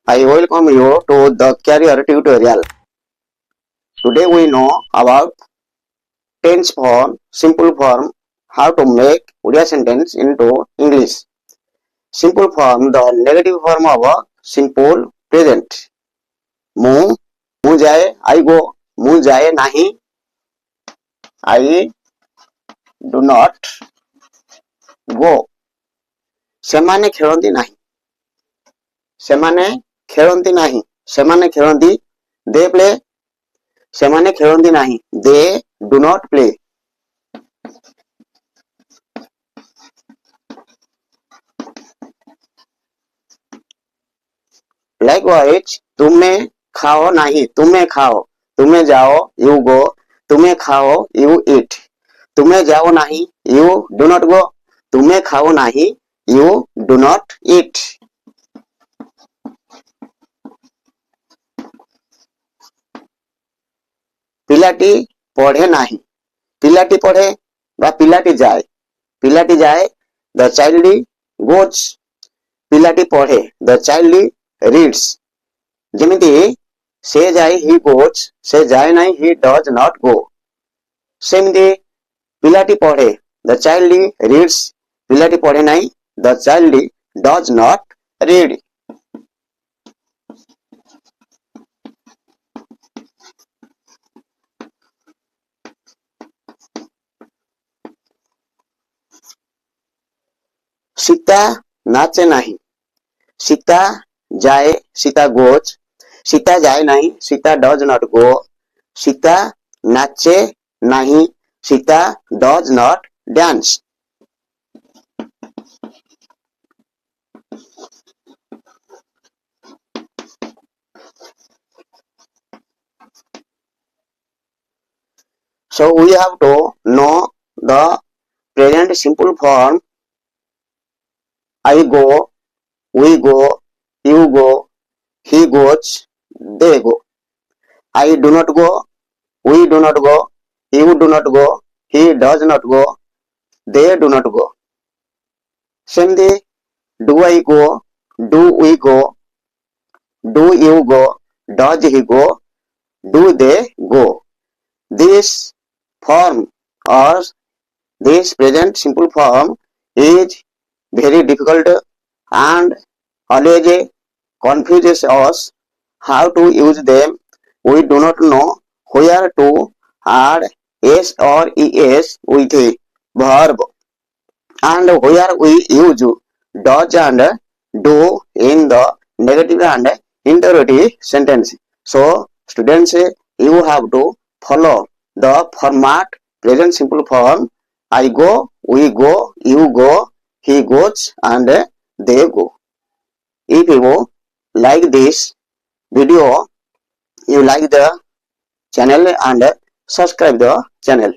I welcome you to the career tutorial. Today we know about tense form, simple form, how to make Odia sentence into English. Simple form, the negative form of a simple present. ମୁଁ ମୁଁ ଯାଏ I go, ମୁଁ ଯାଏ ନାହିଁ I do not go. ସେମାନେ ଖେଳନ୍ତି ନାହିଁ ସେମାନେ ଖେଳନ୍ତି ନାହିଁ ସେମାନେ ଖେଳନ୍ତି they play ସେମାନେ ଖେଳନ୍ତି ନାହିଁ they do not play. Likewise, ତୁମେ ଖାଅ ନାହିଁ ତୁମେ ଖାଅ ତୁମେ ଯାଅ you go ତୁମେ ଖାଅ you eat ତୁମେ ଯାଅ ନାହିଁ you do not go ତୁମେ ଖାଅ ନାହିଁ you do not eat. ପିଲାଟି ପଢ଼େ ନାହିଁ ପିଲାଟି ପଢ଼େ ବା ପିଲାଟି ଯାଏ the child goes ପିଲାଟି ପଢ଼େ the child reads. ଯେମିତି ସେ ଯାଏ he goes ସେ ଯାଏ ନାହିଁ he does not go. ସେମିତି ପିଲାଟି ପଢ଼େ the child reads ପିଲାଟି ପଢ଼େ ନାହିଁ the child does not read. Sita ନାଚେ ନାହିଁ ସୀତା ଯାଏ ସୀତା goes ସୀତା ଯାଏ ନାହିଁ Sita does not go. Sita ନାଚେ ନାହିଁ Sita does not dance. So we have to know the present simple form. I go, we go, you go, he goes, they go. I do not go, we do not go, you do not go, he does not go, they do not go. Seମିତି do I go, do we go, do you go, does he go, do they go. This form or this present simple form is very difficult and always confuses us how to use them. We do not know where to add s or es with a verb and where we use does and do in the negative and interrogative sentence. So students, you have to follow the format present simple form. I go, we go, you go, he goes and they go. If you like this video, you like the channel and subscribe the channel.